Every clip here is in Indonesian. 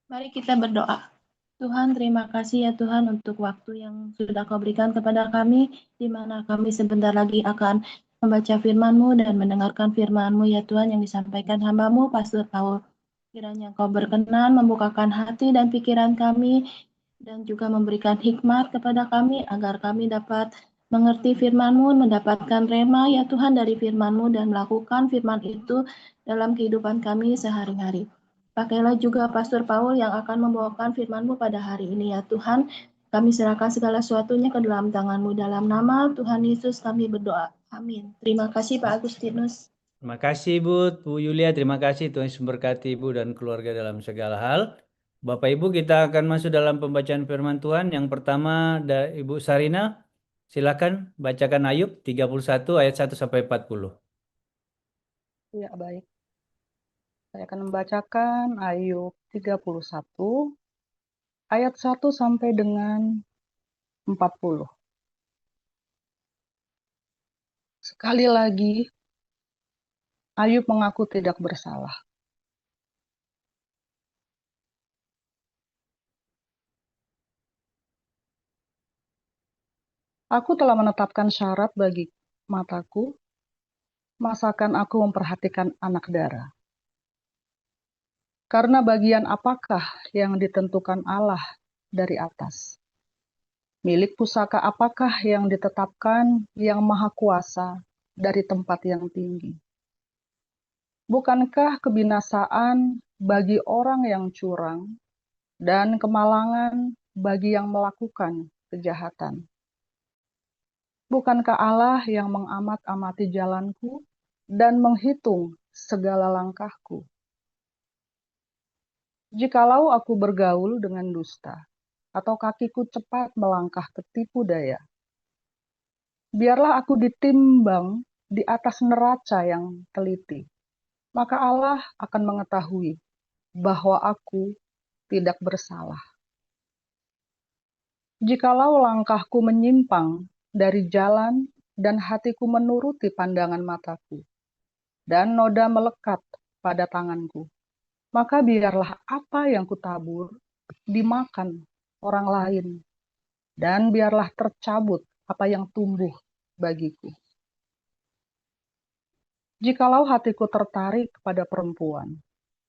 Mari kita berdoa. Tuhan, terima kasih ya Tuhan untuk waktu yang sudah Kau berikan kepada kami, di mana kami sebentar lagi akan membaca firman-Mu dan mendengarkan firman-Mu ya Tuhan yang disampaikan hamba-Mu, Pastor Paul. Kiranya Kau berkenan membukakan hati dan pikiran kami dan juga memberikan hikmat kepada kami agar kami dapat mengerti firman-Mu, mendapatkan rema ya Tuhan dari firman-Mu dan melakukan firman itu dalam kehidupan kami sehari-hari. Pakailah juga Pastor Paul yang akan membawakan firman-Mu pada hari ini ya Tuhan. Kami serahkan segala sesuatunya ke dalam tangan-Mu. Dalam nama Tuhan Yesus kami berdoa. Amin. Terima kasih Pak Agustinus. Terima kasih Bu Yulia, terima kasih Tuhan Yesus memberkati Ibu dan keluarga dalam segala hal. Bapak Ibu, kita akan masuk dalam pembacaan firman Tuhan. Yang pertama Ibu Sarina, silakan bacakan Ayub 31 ayat 1 sampai 40. Ya, baik. Saya akan membacakan Ayub 31 ayat 1 sampai dengan 40. Sekali lagi, Ayub mengaku tidak bersalah. Aku telah menetapkan syarat bagi mataku, masakan aku memperhatikan anak darah. Karena bagian apakah yang ditentukan Allah dari atas? Milik pusaka apakah yang ditetapkan yang maha kuasa dari tempat yang tinggi? Bukankah kebinasaan bagi orang yang curang dan kemalangan bagi yang melakukan kejahatan? Bukankah Allah yang mengamat-amati jalanku dan menghitung segala langkahku? Jikalau aku bergaul dengan dusta, atau kakiku cepat melangkah ke tipu daya, biarlah aku ditimbang di atas neraca yang teliti, maka Allah akan mengetahui bahwa aku tidak bersalah. Jikalau langkahku menyimpang dari jalan dan hatiku menuruti pandangan mataku, dan noda melekat pada tanganku, maka biarlah apa yang kutabur dimakan orang lain, dan biarlah tercabut apa yang tumbuh bagiku. Jikalau hatiku tertarik kepada perempuan,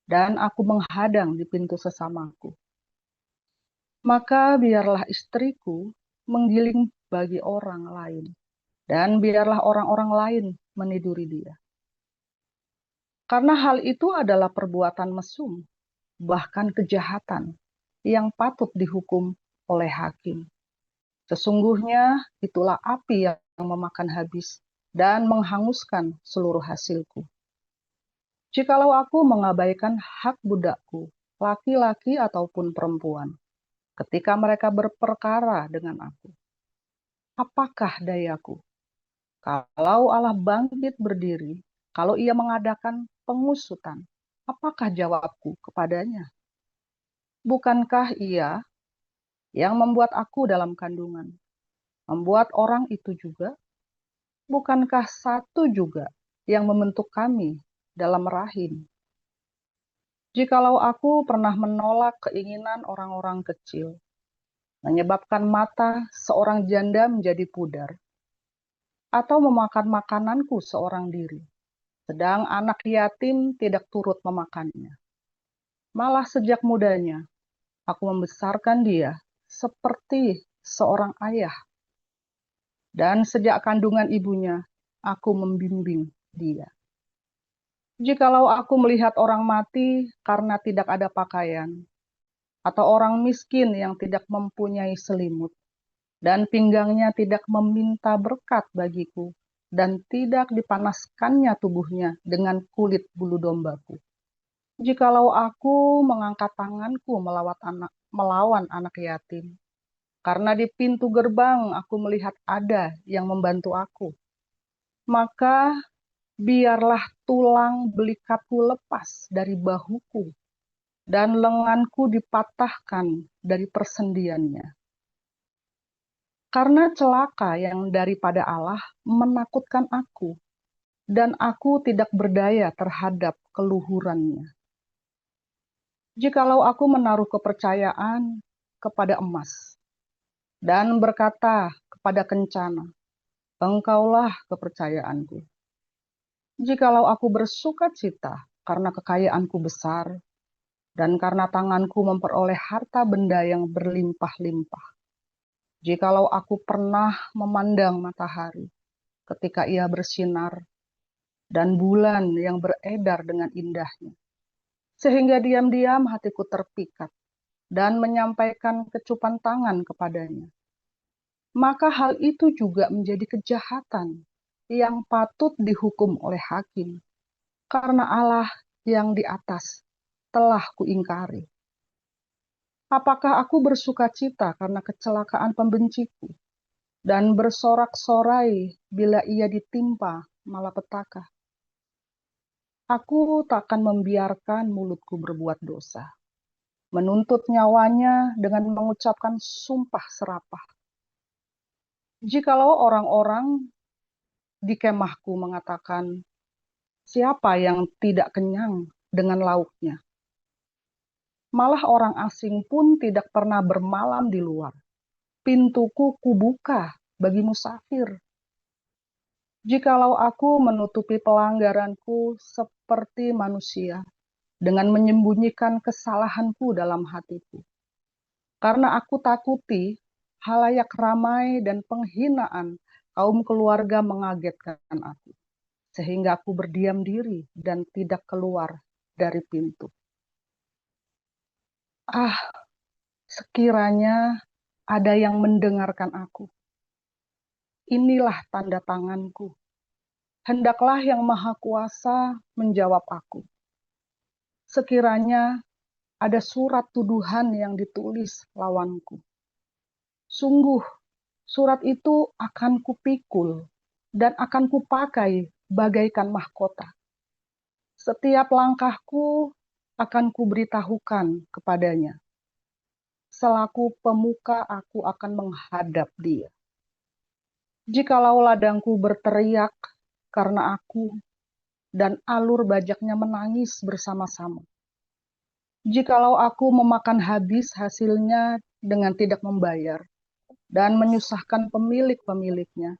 dan aku menghadang di pintu sesamaku, maka biarlah istriku menggiling bagi orang lain, dan biarlah orang-orang lain meniduri dia. Karena hal itu adalah perbuatan mesum, bahkan kejahatan, yang patut dihukum oleh hakim. Sesungguhnya itulah api yang memakan habis dan menghanguskan seluruh hasilku. Jikalau aku mengabaikan hak budakku, laki-laki ataupun perempuan, ketika mereka berperkara dengan aku, apakah dayaku? Kalau Allah bangkit berdiri, kalau ia mengadakan pengusutan, apakah jawabku kepadanya? Bukankah ia yang membuat aku dalam kandungan, membuat orang itu juga? Bukankah satu juga yang membentuk kami dalam rahim? Jikalau aku pernah menolak keinginan orang-orang kecil, menyebabkan mata seorang janda menjadi pudar, atau memakan makananku seorang diri, sedang anak yatim tidak turut memakannya. Malah sejak mudanya, aku membesarkan dia seperti seorang ayah, dan sejak kandungan ibunya, aku membimbing dia. Jikalau aku melihat orang mati karena tidak ada pakaian, atau orang miskin yang tidak mempunyai selimut, dan pinggangnya tidak meminta berkat bagiku, dan tidak dipanaskannya tubuhnya dengan kulit bulu dombaku. Jikalau aku mengangkat tanganku melawan anak yatim, karena di pintu gerbang aku melihat ada yang membantu aku, maka biarlah tulang belikatku lepas dari bahuku, dan lenganku dipatahkan dari persendiannya. Karena celaka yang daripada Allah menakutkan aku, dan aku tidak berdaya terhadap keluhurannya. Jikalau aku menaruh kepercayaan kepada emas dan berkata kepada kencana, Engkaulah kepercayaanku. Jikalau aku bersuka cita karena kekayaanku besar dan karena tanganku memperoleh harta benda yang berlimpah-limpah. Jikalau aku pernah memandang matahari ketika ia bersinar dan bulan yang beredar dengan indahnya, sehingga diam-diam hatiku terpikat dan menyampaikan kecupan tangan kepadanya, maka hal itu juga menjadi kejahatan yang patut dihukum oleh hakim, karena Allah yang di atas telah kuingkari. Apakah aku bersuka cita karena kecelakaan pembenciku, dan bersorak-sorai bila ia ditimpa malapetaka? Aku takkan membiarkan mulutku berbuat dosa, menuntut nyawanya dengan mengucapkan sumpah serapah. Jikalau orang-orang di kemahku mengatakan, siapa yang tidak kenyang dengan lauknya? Malah orang asing pun tidak pernah bermalam di luar. Pintuku kubuka bagi musafir. Jikalau aku menutupi pelanggaranku seperti manusia, dengan menyembunyikan kesalahanku dalam hatiku. Karena aku takuti halayak ramai dan penghinaan kaum keluarga mengagetkan aku, sehingga aku berdiam diri dan tidak keluar dari pintu. Ah, sekiranya ada yang mendengarkan aku. Inilah tanda tanganku. Hendaklah yang Maha Kuasa menjawab aku. Sekiranya ada surat tuduhan yang ditulis lawanku. Sungguh, surat itu akan kupikul dan akan kupakai bagaikan mahkota. Setiap langkahku akan kuberitahukan kepadanya. Selaku pemuka aku akan menghadap dia. Jikalau ladangku berteriak karena aku, dan alur bajaknya menangis bersama-sama. Jikalau aku memakan habis hasilnya dengan tidak membayar, dan menyusahkan pemilik-pemiliknya,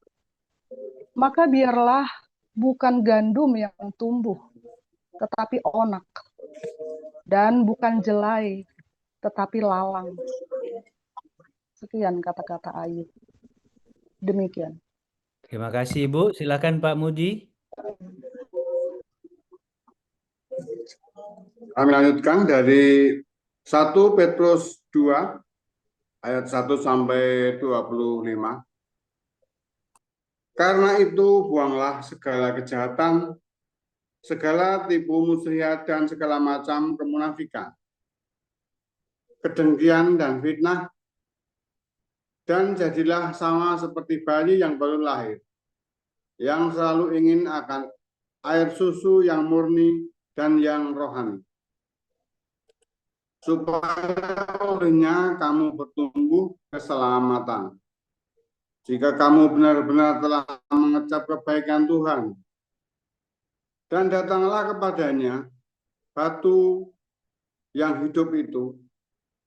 maka biarlah bukan gandum yang tumbuh, tetapi onak, dan bukan jelai, tetapi lalang. Sekian kata-kata Ayub. Demikian. Terima kasih Ibu. Silakan Pak Mudi. Kami lanjutkan dari 1 Petrus 2 ayat 1 sampai 25. Karena itu buanglah segala kejahatan, segala tipu muslihat dan segala macam kemunafikan, kedengkian dan fitnah, dan jadilah sama seperti bayi yang baru lahir, yang selalu ingin akan air susu yang murni dan yang rohani, supaya olehnya kamu bertumbuh keselamatan. Jika kamu benar-benar telah mengecap kebaikan Tuhan, dan datanglah kepadanya batu yang hidup itu,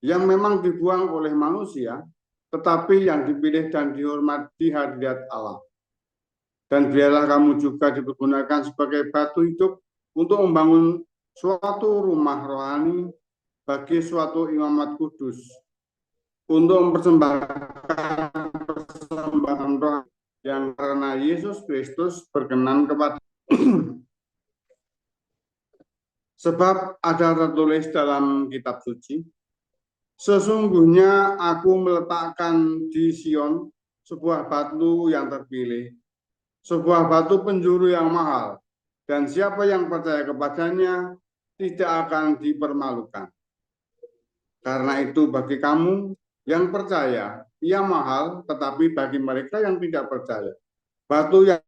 yang memang dibuang oleh manusia, tetapi yang dipilih dan dihormati di hadirat Allah. Dan biarlah kamu juga dipergunakan sebagai batu hidup untuk membangun suatu rumah rohani bagi suatu imamat kudus, untuk mempersembahkan persembahan roh yang karena Yesus Kristus berkenan kepada. Sebab ada tertulis dalam kitab suci, sesungguhnya aku meletakkan di Sion sebuah batu yang terpilih, sebuah batu penjuru yang mahal, dan siapa yang percaya kepadanya tidak akan dipermalukan. Karena itu bagi kamu yang percaya, ia mahal, tetapi bagi mereka yang tidak percaya, batu yang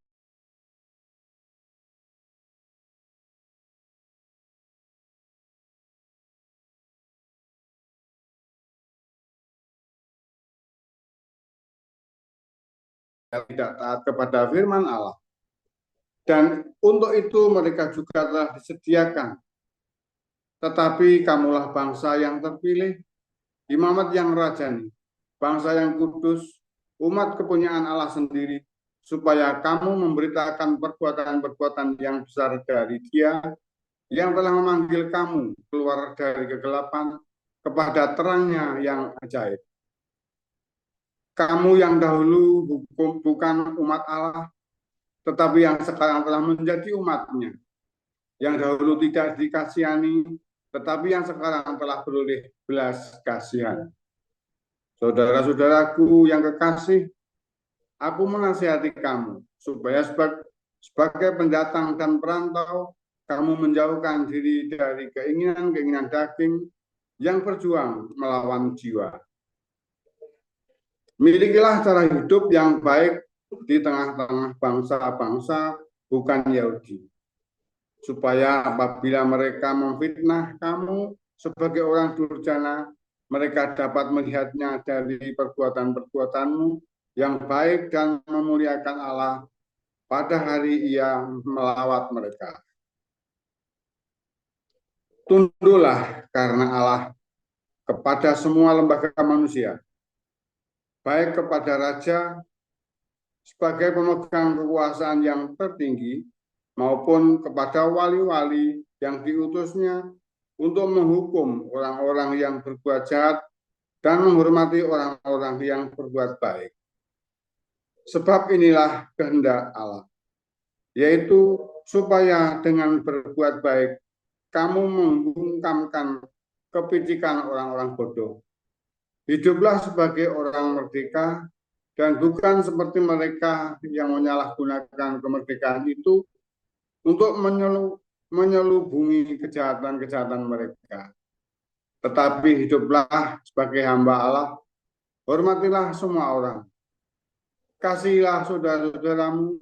tidak taat kepada firman Allah. Dan untuk itu mereka juga telah disediakan tetapi kamulah bangsa yang terpilih, imamat yang rajani, bangsa yang kudus, umat kepunyaan Allah sendiri, supaya kamu memberitakan perbuatan-perbuatan yang besar dari Dia yang telah memanggil kamu keluar dari kegelapan kepada terangnya yang ajaib. Kamu yang dahulu bukan umat Allah, tetapi yang sekarang telah menjadi umat-Nya. Yang dahulu tidak dikasihani, tetapi yang sekarang telah beroleh belas kasihan. Saudara-saudaraku yang kekasih, aku menasihati kamu, supaya sebagai pendatang dan perantau, kamu menjauhkan diri dari keinginan-keinginan daging yang berjuang melawan jiwa. Milikilah cara hidup yang baik di tengah-tengah bangsa-bangsa bukan Yahudi, supaya apabila mereka memfitnah kamu sebagai orang durjana, mereka dapat melihatnya dari perbuatan-perbuatanmu yang baik dan memuliakan Allah pada hari Ia melawat mereka. Tunduklah karena Allah kepada semua lembaga manusia, baik kepada raja sebagai pemegang kekuasaan yang tertinggi, maupun kepada wali-wali yang diutusnya untuk menghukum orang-orang yang berbuat jahat dan menghormati orang-orang yang berbuat baik. Sebab inilah kehendak Allah, yaitu supaya dengan berbuat baik kamu membungkamkan kepicikan orang-orang bodoh. Hiduplah sebagai orang merdeka dan bukan seperti mereka yang menyalahgunakan kemerdekaan itu untuk menyelubungi kejahatan-kejahatan mereka. Tetapi hiduplah sebagai hamba Allah, hormatilah semua orang, kasihilah saudara-saudaramu,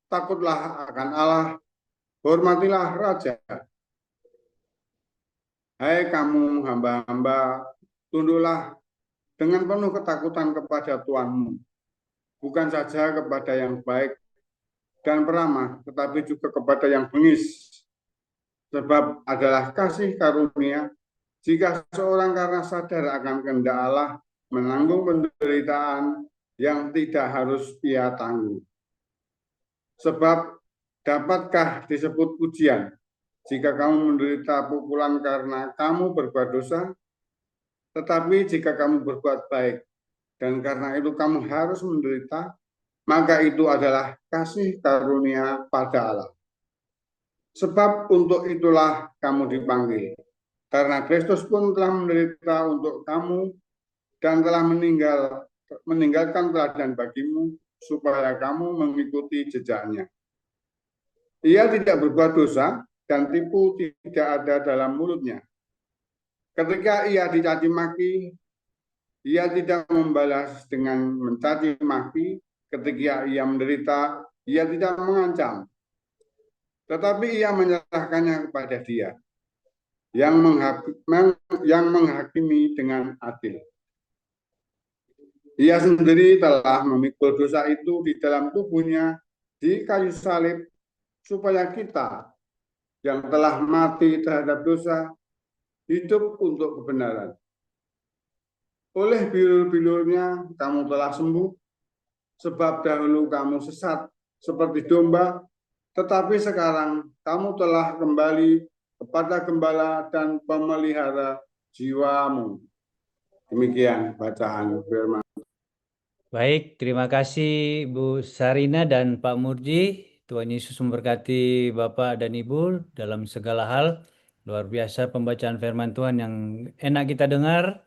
takutlah akan Allah, hormatilah raja. Hai kamu hamba-hamba, tunduklah dengan penuh ketakutan kepada Tuhanmu, bukan saja kepada yang baik dan peramah, tetapi juga kepada yang bengis. Sebab adalah kasih karunia jika seorang karena sadar akan kehendak Allah menanggung penderitaan yang tidak harus ia tanggung. Sebab dapatkah disebut pujian jika kamu menderita pukulan karena kamu berbuat dosa? Tetapi jika kamu berbuat baik dan karena itu kamu harus menderita, maka itu adalah kasih karunia pada Allah. Sebab untuk itulah kamu dipanggil, karena Kristus pun telah menderita untuk kamu dan telah meninggalkan teladan bagimu, supaya kamu mengikuti jejaknya. Ia tidak berbuat dosa dan tipu tidak ada dalam mulutnya. Ketika ia dicaci maki, ia tidak membalas dengan mencaci maki. Ketika ia menderita, ia tidak mengancam, tetapi ia menyerahkannya kepada Dia yang menghakimi dengan adil. Ia sendiri telah memikul dosa itu di dalam tubuhnya di kayu salib, supaya kita yang telah mati terhadap dosa hidup untuk kebenaran. Oleh bilur-bilurnya kamu telah sembuh, sebab dahulu kamu sesat seperti domba, tetapi sekarang kamu telah kembali kepada gembala dan pemelihara jiwamu. Demikian bacaan firman. Baik, terima kasih Bu Sarina dan Pak Murji. Tuhan Yesus memberkati Bapak dan Ibu dalam segala hal. Luar biasa pembacaan firman Tuhan yang enak kita dengar,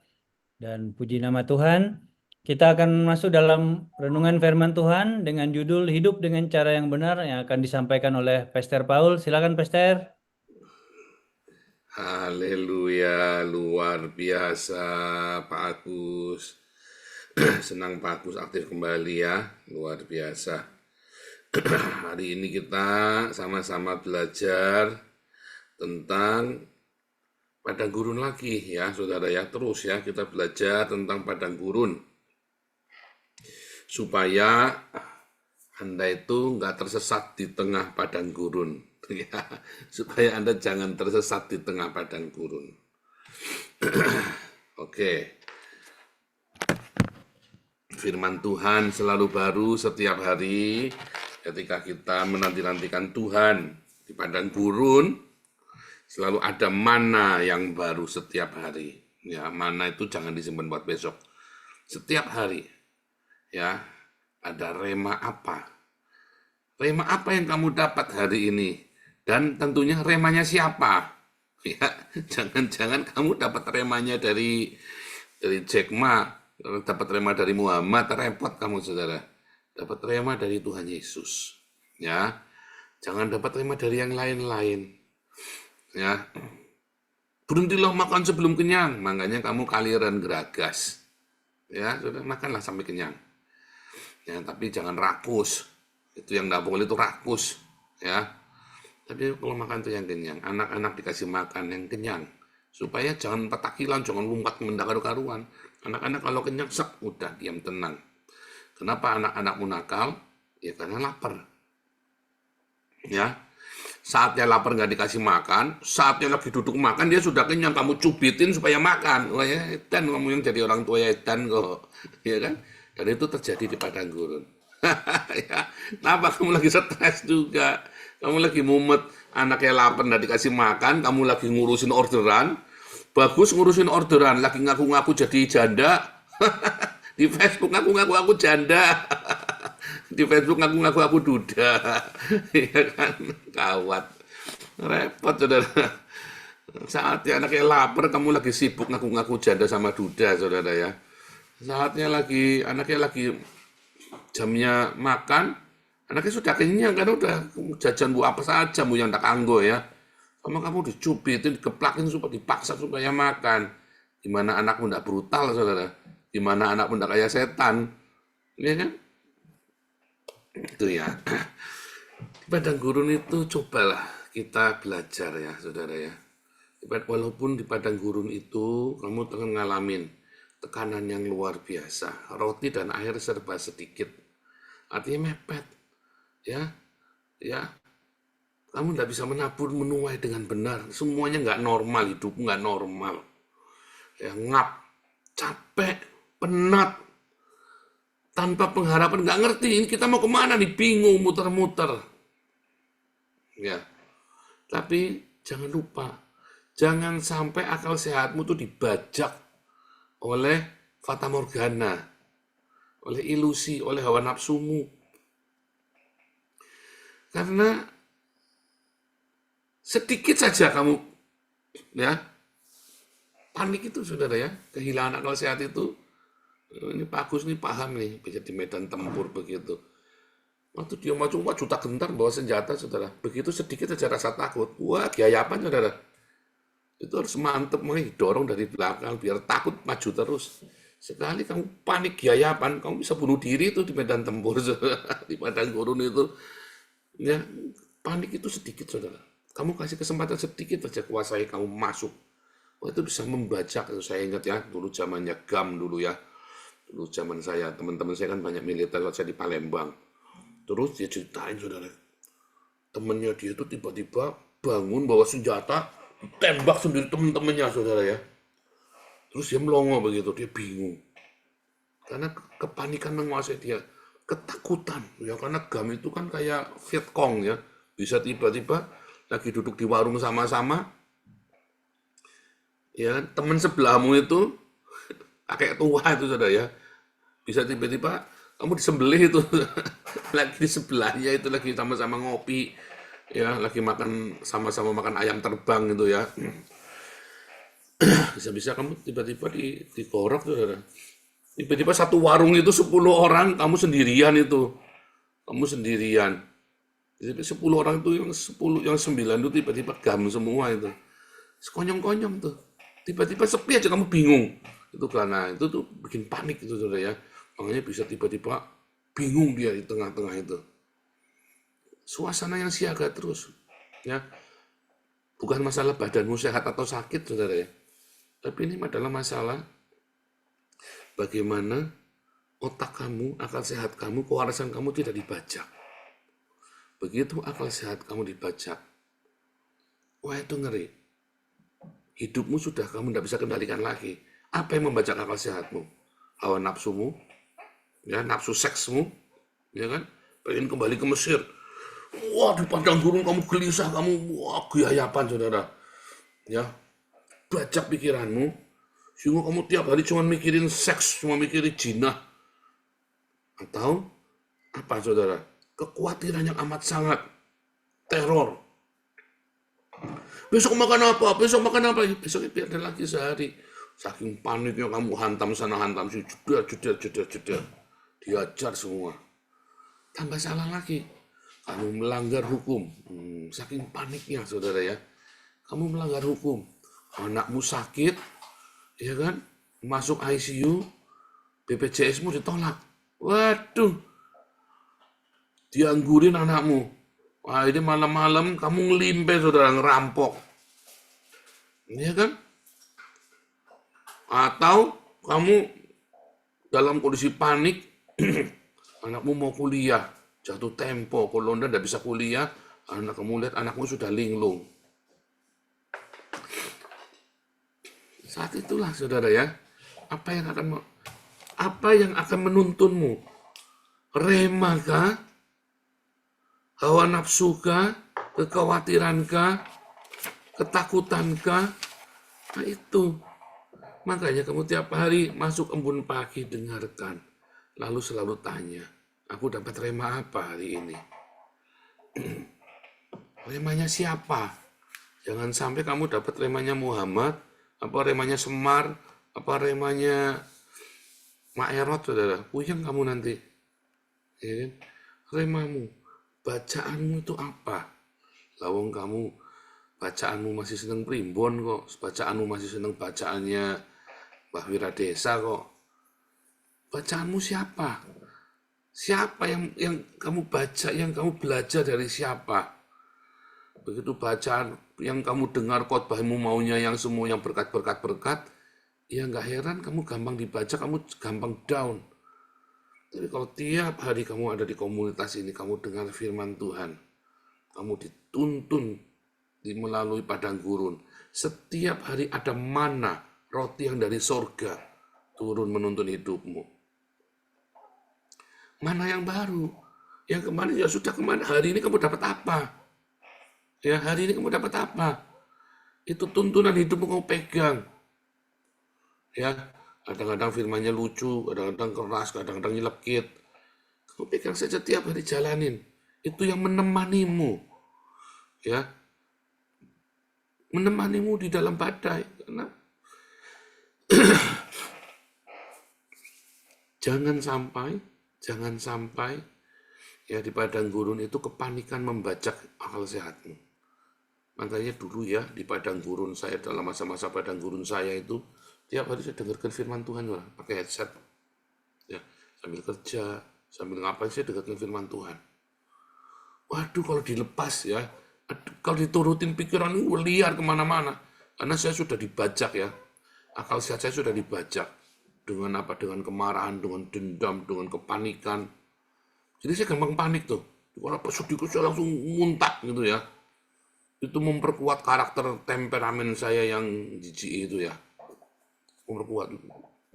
dan puji nama Tuhan. Kita akan masuk dalam renungan firman Tuhan dengan judul Hidup dengan Cara yang Benar yang akan disampaikan oleh Pastor Paul. Silakan Pastor. Haleluya, luar biasa Pak Agus. Senang Pak Agus aktif kembali ya, luar biasa. Hari ini kita sama-sama belajar tentang padang gurun lagi ya saudara ya. Terus ya kita belajar tentang padang gurun, supaya Anda itu nggak tersesat di tengah padang gurun. ya, supaya Anda jangan tersesat di tengah padang gurun. Oke. Firman Tuhan selalu baru setiap hari ketika kita menanti-nantikan Tuhan di padang gurun. Selalu ada mana yang baru setiap hari. Ya, mana itu jangan disimpan buat besok. Setiap hari, ya, ada rema apa? Rema apa yang kamu dapat hari ini? Dan tentunya remanya siapa? Ya, jangan-jangan kamu dapat remanya dari Jack Ma, dapat rema dari Muhammad, repot kamu saudara. Dapat rema dari Tuhan Yesus. Ya, jangan dapat rema dari yang lain-lain. Ya, berhentilah makan sebelum kenyang, makanya kamu kaliran geragas. Ya, sudah makanlah sampai kenyang. Ya, tapi jangan rakus. Itu yang tidak boleh itu rakus. Ya, tapi kalau makan itu yang kenyang. Anak-anak dikasih makan yang kenyang, supaya jangan petakilan, jangan lompat mendaru-karuan. Anak-anak kalau kenyang, sek, udah diam tenang. Kenapa anak-anakmu nakal? Ya karena lapar. Ya, saatnya lapar nggak dikasih makan, saatnya lagi duduk makan dia sudah kenyang, kamu cubitin supaya makan. Wah ya, edan kamu yang jadi orang tua ya edan kok, ya kan? Dan itu terjadi di padang gurun. Ya, kenapa kamu lagi stres juga? Kamu lagi mumet, anaknya lapar nggak dikasih makan, kamu lagi ngurusin orderan. Bagus ngurusin orderan, lagi ngaku-ngaku jadi janda. Di Facebook ngaku-ngaku aku janda. Di Facebook ngaku-ngaku aku duda. Ya kan, kawat. Repot, saudara. Saatnya anaknya lapar, kamu lagi sibuk ngaku-ngaku janda sama duda, saudara ya. Saatnya anaknya lagi jamnya makan, anaknya sudah kenyang kan, udah jajan bu apa saja bu yang tak anggo ya. Sama kamu dicubitin, dikeplakin supaya dipaksa supaya makan. Gimana anakmu tidak brutal, saudara? Gimana anakmu tidak kayak setan? Ya kan? Itu ya. Di padang gurun itu cobalah kita belajar ya, saudara ya. Walaupun di padang gurun itu kamu tengah ngalamin tekanan yang luar biasa, roti dan air serba sedikit, artinya mepet, ya, kamu nggak bisa menabur menuai dengan benar, semuanya nggak normal, hidup nggak normal, ya, ngap, capek, penat, tanpa pengharapan, nggak ngerti ini kita mau kemana nih, bingung, muter-muter, ya, tapi jangan lupa, jangan sampai akal sehatmu tuh dibajak oleh fata morgana, oleh ilusi, oleh hawa nafsumu. Karena sedikit saja kamu ya panik itu, saudara ya, kehilangan akal sehat itu. Ini Pak Agus nih paham nih, bisa di medan tempur begitu. Waktu dia maju, wah juta gentar bawa senjata, saudara. Begitu sedikit saja rasa takut, wah gayapan, saudara. Itu harus mantep, makanya dorong dari belakang biar takut maju terus. Sekali kamu panik gayapan, kamu bisa bunuh diri itu di medan tempur, di padang gurun itu. Ya, panik itu sedikit, saudara. Kamu kasih kesempatan sedikit saja kuasai, kamu masuk. Wah, itu bisa membajak. Saya ingat ya, dulu zamannya GAM dulu ya. Dulu zaman saya, teman-teman saya kan banyak militer waktu saya di Palembang. Terus dia ceritain, saudara, temennya dia itu tiba-tiba bangun bawa senjata, tembak sendiri temen-temennya, saudara ya. Terus dia melongo begitu, dia bingung. Karena kepanikan menguasai dia, ketakutan. Ya karena GAM itu kan kayak Vietcong ya. Bisa tiba-tiba lagi duduk di warung sama-sama, ya temen sebelahmu itu kakek tua itu, saudara ya. Bisa tiba-tiba kamu disembelih itu, lagi di sebelahnya itu lagi sama-sama ngopi, ya lagi makan sama-sama makan ayam terbang itu ya. Bisa-bisa kamu tiba-tiba digorok, saudara. Tiba-tiba satu warung itu 10 orang, kamu sendirian itu. Kamu sendirian. Jadi 10 orang itu yang 9 itu tiba-tiba GAM semua itu. Sekonyong-konyong tuh. Tiba-tiba sepi aja kamu bingung. Itu karena itu tuh bikin panik itu, saudara ya. Makanya bisa tiba-tiba bingung dia di tengah-tengah itu. Suasana yang siaga terus. Ya. Bukan masalah badanmu sehat atau sakit, saudara ya. Tapi ini adalah masalah bagaimana otak kamu, akal sehat kamu, kewarasan kamu tidak dibajak. Begitu akal sehat kamu dibajak, Wah, itu ngeri. Hidupmu sudah kamu tidak bisa kendalikan lagi. Apa yang membajak akal sehatmu? Hawa nafsumu, ya, nafsu seksmu, ya kan? Pengen kembali ke Mesir. Wah, di padang gurun kamu gelisah, kamu wah geyayapan, saudara. Ya, bajak pikiranmu, sehingga kamu tiap hari cuma mikirin seks, cuma mikirin jinah. Atau apa, saudara? Kekhawatiran yang amat sangat, teror. Besok makan apa? Besok makan apa? Besoknya biar ada lagi sehari. Saking paniknya kamu hantam sana hantam sini, jeder. Diajar semua. Tambah salah lagi. Kamu melanggar hukum. Saking paniknya, saudara ya. Kamu melanggar hukum. Anakmu sakit, ya kan? Masuk ICU, BPJS-mu ditolak. Waduh. Dianggurin anakmu. Wah, ini malam-malam kamu ngelimpe, saudara, ngerampok. Iya kan? Atau kamu dalam kondisi panik, anakmu mau kuliah, jatuh tempo, kalau Anda tidak bisa kuliah, kamu lihat anakmu sudah linglung. Saat itulah, saudara ya, apa yang akan menuntunmu? Rema kah? Hawa nafsu kah? Kekhawatiran kah? Ketakutan kah? Nah itu. Makanya kamu tiap hari masuk embun pagi dengarkan. Lalu selalu tanya, aku dapat rema apa hari ini? Remanya siapa? Jangan sampai kamu dapat remanya Muhammad, apa remanya Semar, apa remanya Mak Erot, saudara. Puyeng kamu nanti. Ya kan? Remamu. Bacaanmu itu apa? Lawang kamu bacaanmu masih seneng primbon kok, bacaanmu masih seneng bacaannya Mbah Wiradesa kok. Bacaanmu siapa? Siapa yang kamu baca, yang kamu belajar dari siapa? Begitu bacaan yang kamu dengar khotbahmu maunya yang semua yang berkat, ya nggak heran kamu gampang dibaca, kamu gampang down. Tapi kalau tiap hari kamu ada di komunitas ini, kamu dengar firman Tuhan, kamu dituntun melalui padang gurun. Setiap hari ada mana, roti yang dari sorga, turun menuntun hidupmu. Mana yang baru? Yang kemarin ya sudah kemarin, hari ini kamu dapat apa? Ya, hari ini kamu dapat apa? Itu tuntunan hidupmu kamu pegang. Ya, kadang-kadang firmannya lucu, kadang-kadang keras, kadang-kadang nyelekit. Kamu pegang saja tiap hari jalanin. Itu yang menemanimu. Ya. Menemanimu di dalam badai. Karena jangan sampai ya di padang gurun itu kepanikan membajak akal sehatmu. Makanya dulu ya di padang gurun saya, dalam masa-masa padang gurun saya itu, tiap hari saya dengarkan firman Tuhan, pakai headset, ya, sambil kerja, sambil ngapain saya dengarkan firman Tuhan. Waduh, kalau dilepas ya, kalau diturutin pikiran ini liar kemana-mana, karena saya sudah dibajak ya, akal sehat saya sudah dibajak dengan apa? Dengan kemarahan, dengan dendam, dengan kepanikan. Jadi saya gampang panik tuh. Kalau pas sedikit saya langsung muntah gitu ya. Itu memperkuat karakter temperamen saya yang jijik itu ya. Memperkuat.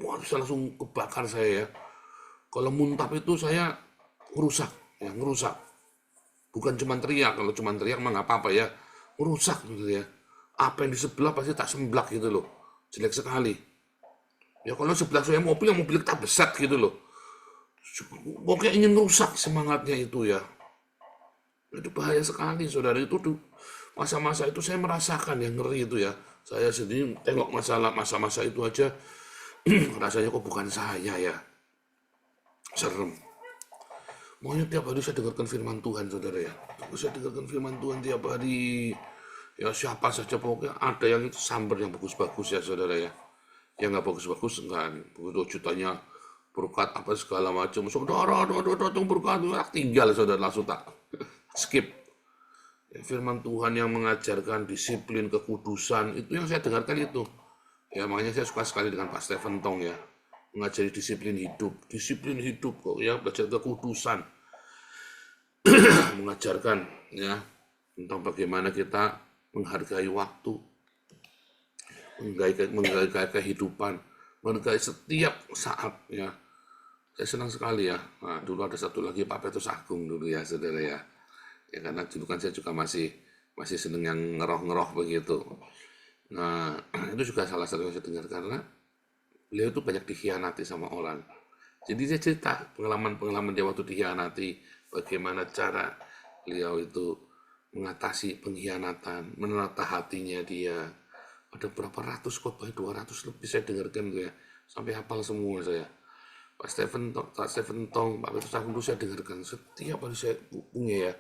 Wah, bisa langsung kebakar saya ya. Kalau muntah itu saya ngerusak, ya ngerusak. Bukan cuma teriak, kalau cuma teriak mah nggak apa-apa ya. Ngerusak gitu ya. Apa yang di sebelah pasti tak semblak gitu loh. Jelek sekali. Ya kalau sebelah saya mobil, yang mobil kita besar gitu loh. Pokoknya ingin rusak semangatnya itu ya. Itu bahaya sekali, saudara. Itu tuh masa-masa itu saya merasakan yang ngeri itu ya. Saya sendiri tengok masa-masa itu aja, rasanya kok bukan saya ya. Serem. Maunya tiap hari saya dengarkan firman Tuhan, saudara ya. Saya dengarkan firman Tuhan tiap hari. Ya siapa saja pokoknya ada yang itu samber yang bagus-bagus ya, saudara ya. Yang nggak bagus-bagus enggak. Begitu jutanya berkat apa segala macam. Saudara, berkat, tinggal saudara langsung tak skip. Firman Tuhan yang mengajarkan disiplin kekudusan, itu yang saya dengarkan itu. Ya makanya saya suka sekali dengan Pak Stephen Tong ya, mengajari disiplin hidup kok ya, belajar kekudusan, mengajarkan ya tentang bagaimana kita menghargai waktu, menghargai kehidupan, menghargai setiap saat ya. Saya senang sekali ya. Nah, dulu ada satu lagi Pak Petrus Agung dulu ya, saudara ya. Ya karena dulu kan saya juga masih senang yang ngeroh-ngeroh begitu. Nah, itu juga salah satu yang saya dengar karena beliau itu banyak dikhianati sama orang. Jadi dia cerita pengalaman dia waktu dikhianati, bagaimana cara beliau itu mengatasi pengkhianatan, menata hatinya dia. Ada berapa ratus khotbah, 200 lebih saya dengarkan tuh ya, sampai hafal semua saya. Pak Stephen Tong, Pak Petrus Agung saya dengarkan setiap kali saya punya ya.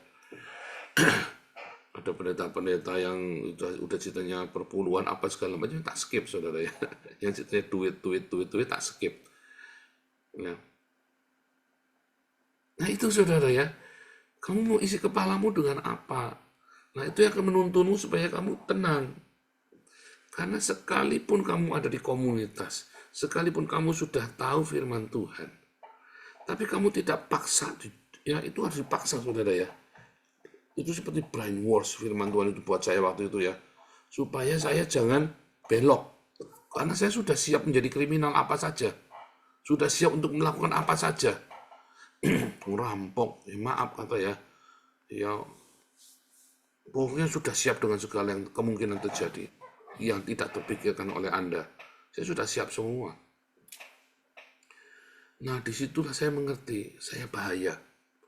Ada pendeta-pendeta yang udah ceritanya perpuluhan apa segala macam tak skip saudara ya. Yang ceritanya duit tak skip. Ya. Nah itu saudara ya, kamu mau isi kepalamu dengan apa? Nah itu yang akan menuntunmu supaya kamu tenang. Karena sekalipun kamu ada di komunitas, sekalipun kamu sudah tahu firman Tuhan, tapi kamu tidak paksa, ya itu harus dipaksa saudara ya. Itu seperti brainwash firman Tuhan itu buat saya waktu itu ya, supaya saya jangan belok. Karena saya sudah siap menjadi kriminal apa saja, sudah siap untuk melakukan apa saja. Merampok, maaf kata ya, pokoknya sudah siap dengan segala yang kemungkinan terjadi, yang tidak terpikirkan oleh Anda. Saya sudah siap semua. Nah, disitulah saya mengerti, saya bahaya.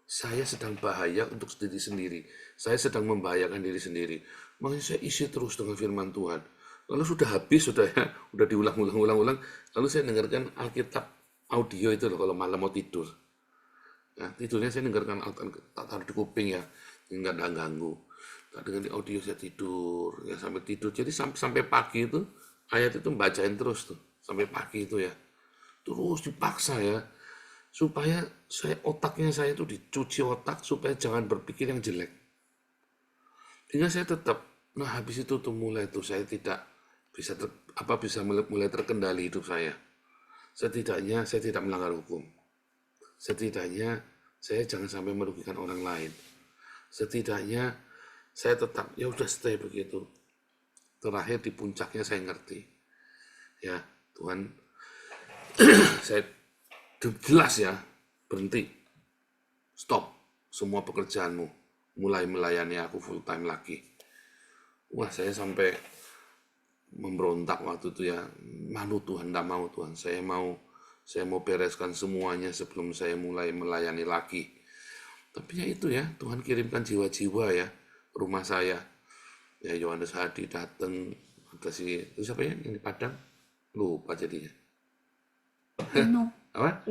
Saya sedang bahaya untuk diri sendiri. Saya sedang membahayakan diri sendiri. Makanya saya isi terus dengan firman Tuhan. Lalu sudah habis, sudah diulang-ulang. Lalu saya dengarkan Alkitab audio itu loh, kalau malam mau tidur. Nah, tidurnya saya dengarkan tak taruh di kuping ya, nggak ada ganggu. Tak dengar di audio saya tidur, ya sampai tidur. Jadi sampai pagi itu ayat itu bacain terus tuh sampai pagi itu ya. Terus dipaksa ya, supaya otaknya saya itu dicuci otak supaya jangan berpikir yang jelek. Sehingga saya tetap, nah habis itu tuh mulai tuh saya tidak bisa mulai terkendali hidup saya. Setidaknya saya tidak melanggar hukum. Setidaknya saya jangan sampai merugikan orang lain. Setidaknya saya tetap ya udah stay begitu. Terakhir di puncaknya saya ngerti. Ya, Tuhan saya jelas ya, berhenti. Stop semua pekerjaanmu. Mulai melayani aku full time lagi. Wah, saya sampai memberontak waktu itu ya. Malu Tuhan, enggak mau Tuhan. Saya mau bereskan semuanya sebelum saya mulai melayani lagi. Tapi ya itu ya, Tuhan kirimkan jiwa-jiwa ya, rumah saya. Ya Yohanes Hadi datang, ada siapa ya yang di Padang? Lupa jadinya. Apa?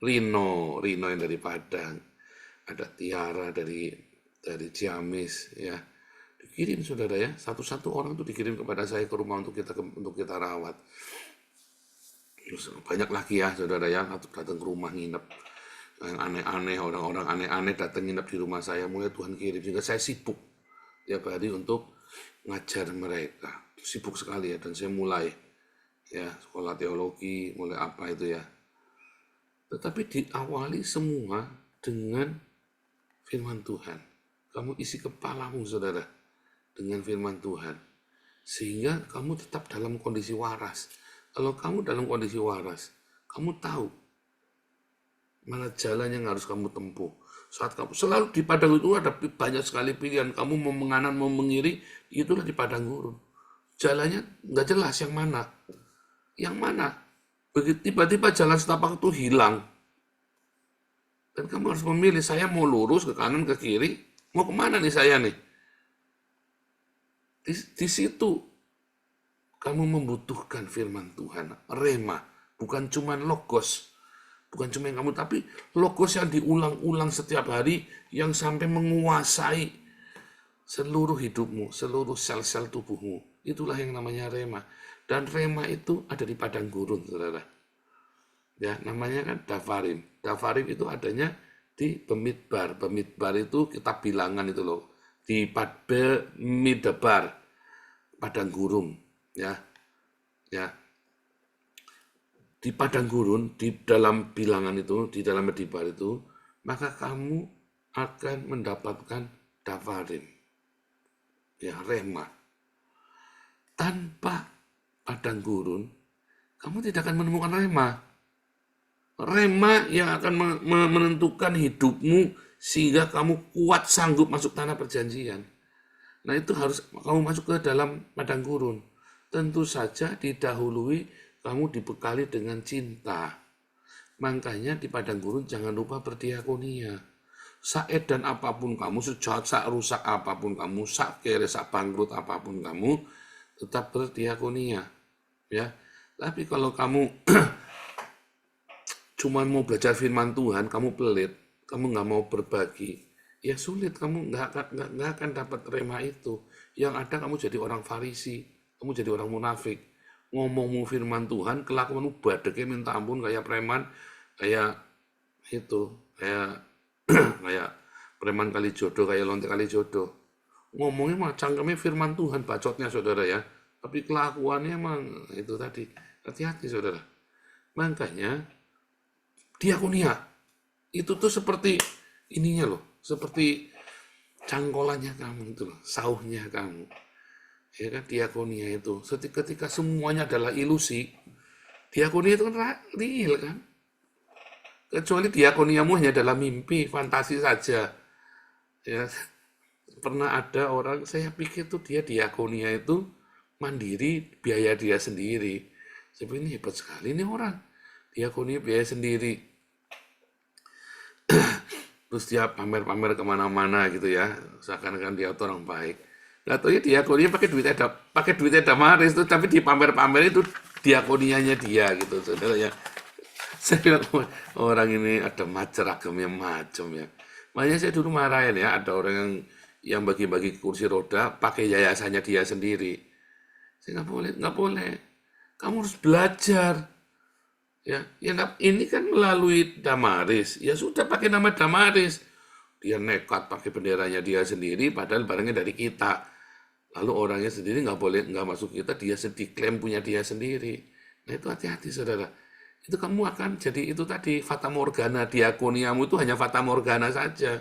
Rino yang dari Padang. Ada Tiara dari Ciamis ya. Dikirim saudara ya, satu-satu orang itu dikirim kepada saya ke rumah untuk kita rawat. Terus banyak lagi ya saudara ya, datang ke rumah nginep. Yang aneh-aneh, orang-orang aneh-aneh datang nginep di rumah saya. Mulai Tuhan kirim, sehingga saya sibuk tiap hari untuk ngajar mereka. Sibuk sekali ya, dan saya mulai ya sekolah teologi, mulai apa itu ya. Tetapi diawali semua dengan firman Tuhan. Kamu isi kepalamu saudara dengan firman Tuhan, sehingga kamu tetap dalam kondisi waras. Kalau kamu dalam kondisi waras, kamu tahu mana jalan yang harus kamu tempuh. Saat kamu selalu di padang itu ada banyak sekali pilihan. Kamu mau menganan, mau mengiri, itulah di padang gurun. Jalannya nggak jelas yang mana. Yang mana? Begitu tiba-tiba jalan setapak itu hilang. Dan kamu harus memilih, saya mau lurus ke kanan, ke kiri, mau kemana nih saya nih? Di situ kamu membutuhkan firman Tuhan, rema, bukan cuma logos. Bukan cuma yang kamu, tapi logos yang diulang-ulang setiap hari, yang sampai menguasai seluruh hidupmu, seluruh sel-sel tubuhmu. Itulah yang namanya rema. Dan rema itu ada di padang gurun, saudara. Ya, namanya kan Dafarim. Dafarim itu adanya di Bemidbar. Bemidbar itu kitab bilangan itu loh. Di Bemidbar, padang gurun. Ya, di padang gurun, di dalam bilangan itu, di dalam Bemidbar itu, maka kamu akan mendapatkan Dafarim. Ya, rema. tanpa padang gurun, kamu tidak akan menemukan rema. Rema yang akan menentukan hidupmu sehingga kamu kuat sanggup masuk tanah perjanjian. Nah, itu harus kamu masuk ke dalam padang gurun. Tentu saja didahului kamu dibekali dengan cinta. Makanya di padang gurun jangan lupa berdiakonia. Saedan apapun kamu, sejahat, sak rusak apapun kamu, sak kere, sak bangkrut apapun kamu, tetap berdiakonia. Ya, tapi kalau kamu cuma mau belajar firman Tuhan, kamu pelit, kamu nggak mau berbagi, ya sulit, kamu nggak akan dapat rema itu. Yang ada kamu jadi orang Farisi, kamu jadi orang munafik, ngomongmu firman Tuhan, kelakuanmu badeknya minta ampun kayak preman, kayak itu, kayak kayak preman kali jodoh, kayak lonte kali jodoh. Ngomongnya mah cangkemnya firman Tuhan, bacotnya saudara ya, tapi kelakuannya emang itu tadi. Hati-hati saudara. Makanya diakonia itu tuh seperti ininya loh, seperti cangkolannya kamu itu loh, sauhnya kamu. Ya kan, diakonia itu ketika semuanya adalah ilusi, diakonia itu kan real kan. Kecuali diakoniamu hanya dalam mimpi, fantasi saja. Ya, pernah ada orang, saya pikir tuh dia diakonia itu mandiri, biaya dia sendiri. Tapi ini hebat sekali ini orang. Diakonia biaya sendiri. Terus dia pamer-pamer kemana-mana gitu ya, seakan-akan dia orang baik. Nggak tahu ya diakonia pakai duitnya Damaris itu, tapi di pamer-pamer itu diakonianya dia gitu, saudara ya. Saya bilang orang ini ada ragamnya macam ya. Makanya saya dulu marahin ya, ada orang yang bagi-bagi kursi roda pakai yayasannya dia sendiri. Saya nggak boleh. Kamu harus belajar. Ya, ini kan melalui Damaris. Ya sudah pakai nama Damaris. Dia nekat pakai benderanya dia sendiri, padahal barangnya dari kita. Lalu orangnya sendiri nggak masuk kita, dia diklaim punya dia sendiri. Nah itu hati-hati saudara. Itu kamu akan jadi itu tadi fata morgana, diakoniamu itu hanya fata morgana saja.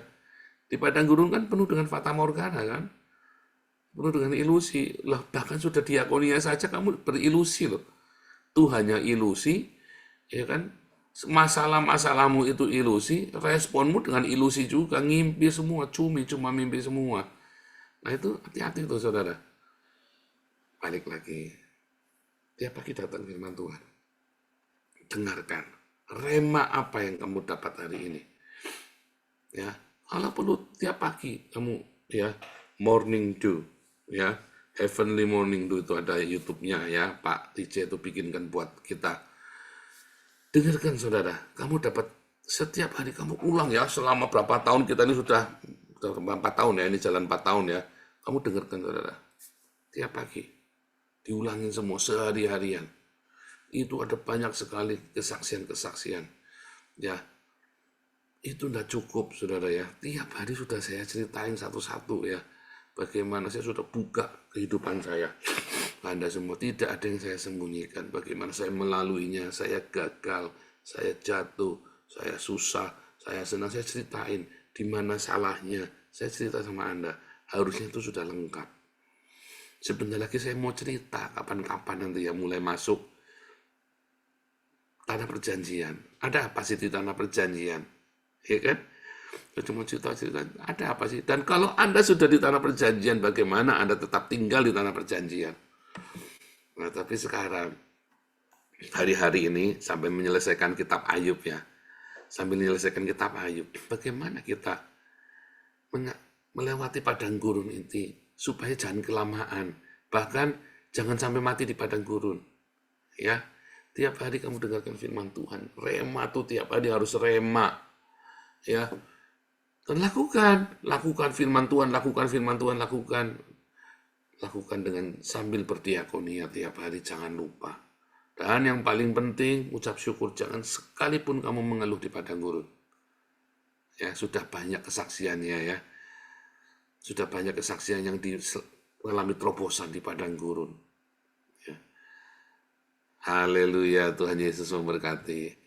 Di padang gurun kan penuh dengan fata morgana kan, penuh dengan ilusi. Lah bahkan sudah diakonia saja kamu berilusi loh. Itu hanya ilusi, ya kan? Masalah-masalahmu itu ilusi, responmu dengan ilusi juga, ngimpi semua, cuma mimpi semua. Nah itu hati-hati tuh saudara. Balik lagi, tiap pagi datang firman Tuhan. Dengarkan, rema apa yang kamu dapat hari ini. Ya, kalau perlu tiap pagi kamu ya morning dew, ya heavenly morning dew itu ada YouTube-nya ya, Pak TJ itu bikinkan buat kita. Dengarkan saudara, kamu dapat setiap hari kamu ulang ya, selama berapa tahun kita ini sudah 4 tahun ya, ini jalan 4 tahun ya. Kamu dengarkan saudara, tiap pagi diulangin semua sehari-harian. Itu ada banyak sekali kesaksian-kesaksian. Ya, itu tidak cukup, saudara ya. Tiap hari sudah saya ceritain satu-satu ya. Bagaimana saya sudah buka kehidupan saya. Anda semua, tidak ada yang saya sembunyikan. Bagaimana saya melaluinya, saya gagal, saya jatuh, saya susah, saya senang, saya ceritain. Di mana salahnya, saya cerita sama Anda. Harusnya itu sudah lengkap. Sebentar lagi saya mau cerita, kapan-kapan nanti ya mulai masuk tanah perjanjian. Ada apa sih di tanah perjanjian? Ya kan? Cuma cerita-cerita, ada apa sih? Dan kalau Anda sudah di tanah perjanjian, bagaimana Anda tetap tinggal di tanah perjanjian? Nah, tapi sekarang, hari-hari ini, sampai menyelesaikan kitab Ayub ya, sambil menyelesaikan kitab Ayub, bagaimana kita melewati padang gurun ini, supaya jangan kelamaan, bahkan jangan sampai mati di padang gurun. Ya, tiap hari kamu dengarkan firman Tuhan. Rema tuh tiap hari harus rema. Ya. Dan lakukan firman Tuhan, lakukan dengan sambil berdiakonia tiap hari, jangan lupa. Dan yang paling penting, ucap syukur, jangan sekalipun kamu mengeluh di padang gurun. Ya, sudah banyak kesaksiannya ya. Sudah banyak kesaksian yang mengalami terobosan di padang gurun. Haleluya, Tuhan Yesus memberkati.